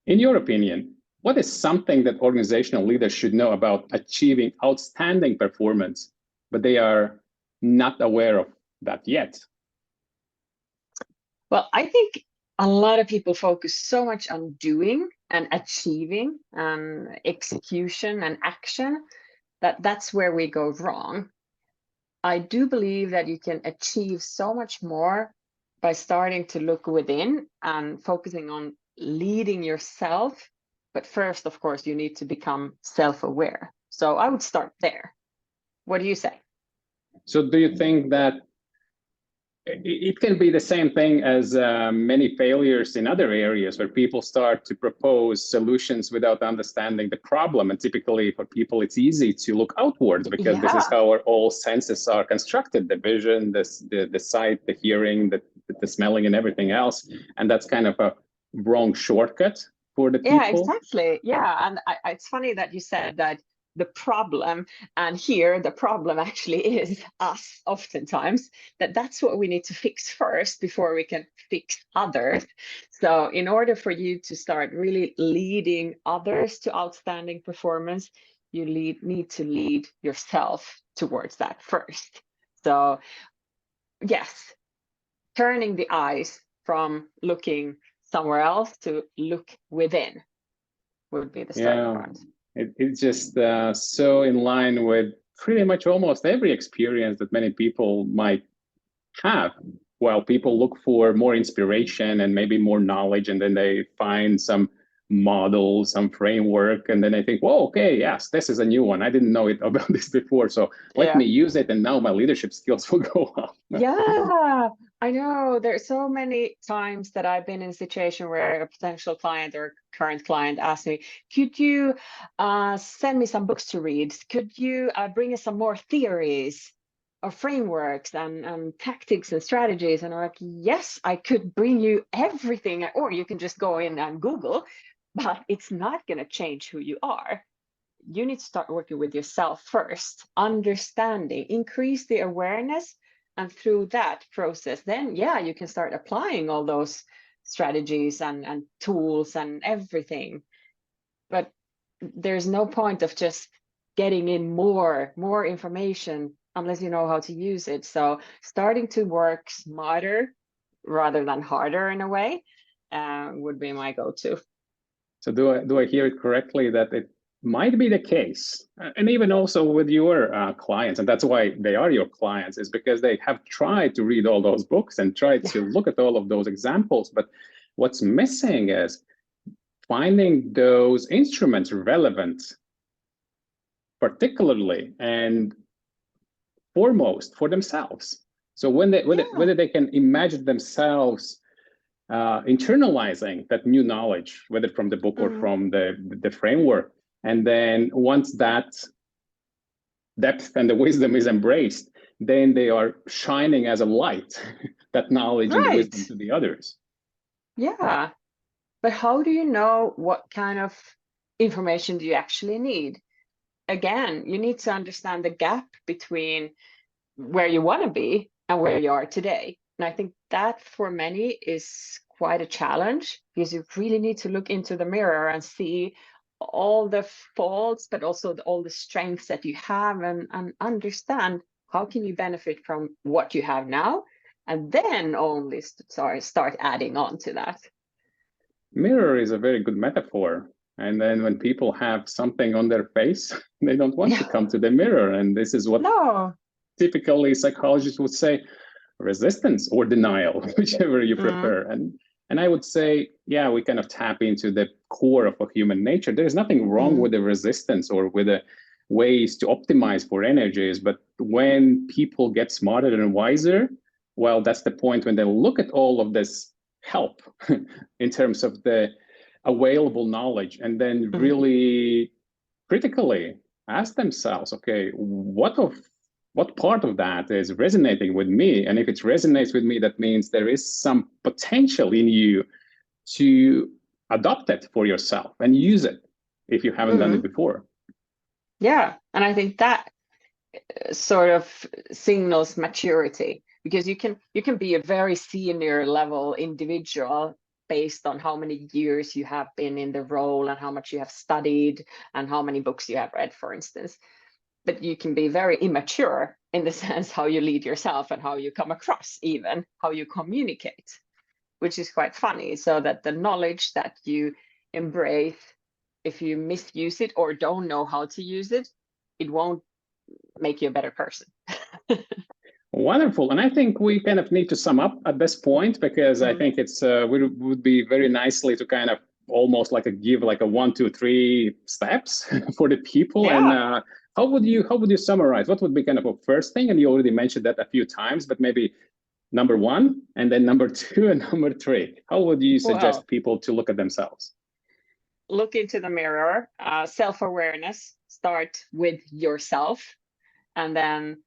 In your opinion, what is something that organizational leaders should know about achieving outstanding performance, but they are not aware of that yet? Well, I think a lot of people focus so much on doing and achieving and execution and action that that's where we go wrong. I do believe that you can achieve so much more by starting to look within and focusing on leading yourself. But first, of course, you need to become self-aware. So I would start there. What do you say? So do you think that it can be the same thing as many failures in other areas where people start to propose solutions without understanding the problem? And typically for people, it's easy to look outwards because this is how our all senses are constructed, the vision, the sight, the hearing, the smelling and everything else. And that's kind of a wrong shortcut for the people. Yeah, exactly. Yeah, and it's funny that you said that the problem, and here the problem actually is us oftentimes, that's what we need to fix first before we can fix others. So in order for you to start really leading others to outstanding performance, you need to lead yourself towards that first. So yes, turning the eyes from looking somewhere else to look within would be the starting point. It's just so in line with pretty much almost every experience that many people might have. Well, people look for more inspiration and maybe more knowledge, and then they find some model, some framework, and then I think, whoa, okay, yes, this is a new one. I didn't know it about this before, so let me use it, and now my leadership skills will go up. Yeah, I know. There's so many times that I've been in a situation where a potential client or current client asked me, could you send me some books to read? Could you bring us some more theories or frameworks and tactics and strategies? And I'm like, yes, I could bring you everything, or you can just go in and Google, but it's not going to change who you are. You need to start working with yourself first, understanding, increase the awareness. And through that process, then, yeah, you can start applying all those strategies and tools and everything. But there's no point of just getting in more information unless you know how to use it. So starting to work smarter rather than harder in a way would be my go-to. So do I hear it correctly that it might be the case, and even also with your clients, and that's why they are your clients, is because they have tried to read all those books and tried to look at all of those examples, but what's missing is finding those instruments relevant, particularly and foremost for themselves. So whether they can imagine themselves internalizing that new knowledge, whether from the book or from the framework. And then once that depth and the wisdom is embraced, then they are shining as a light, that knowledge and wisdom to the others. Yeah. But how do you know what kind of information do you actually need? Again, you need to understand the gap between where you want to be and where you are today. And I think that for many is quite a challenge, because you really need to look into the mirror and see all the faults, but also all the strengths that you have, and understand how can you benefit from what you have now, and then only start adding on to that. Mirror is a very good metaphor. And then when people have something on their face, they don't want to come to the mirror. And this is what typically psychologists would say, resistance or denial, whichever you prefer. And I would say, yeah, we kind of tap into the core of a human nature. There's nothing wrong with the resistance or with the ways to optimize for energies. But when people get smarter and wiser, well, that's the point when they look at all of this help in terms of the available knowledge, and then really critically ask themselves, okay, what part of that is resonating with me? And if it resonates with me, that means there is some potential in you to adopt it for yourself and use it if you haven't done it before. Yeah, and I think that sort of signals maturity, because you can be a very senior level individual based on how many years you have been in the role and how much you have studied and how many books you have read, for instance. But you can be very immature in the sense how you lead yourself and how you come across, even how you communicate, which is quite funny. So that the knowledge that you embrace, if you misuse it or don't know how to use it, it won't make you a better person. Wonderful. And I think we kind of need to sum up at this point, because I think it's would be very nicely to kind of almost like give like a 1, 2, 3 steps for the people. Yeah. And how would you summarize? What would be kind of a first thing? And you already mentioned that a few times, but maybe number 1, and then number 2, and number 3. How would you suggest people to look at themselves? Look into the mirror. Self-awareness. Start with yourself, and then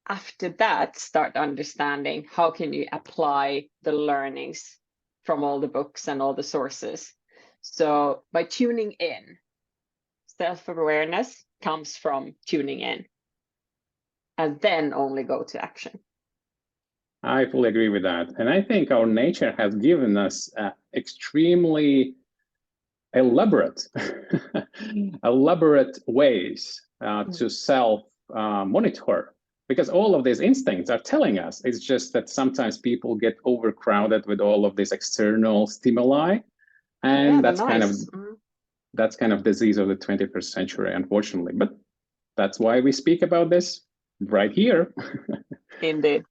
after that, start understanding how can you apply the learnings from all the books and all the sources. So by tuning in, self-awareness comes from tuning in, and then only go to action. I fully agree with that. And I think our nature has given us extremely elaborate ways to self-monitor. Because all of these instincts are telling us. It's just that sometimes people get overcrowded with all of this external stimuli, and that's kind of disease of the 21st century, unfortunately. But that's why we speak about this right here. Indeed.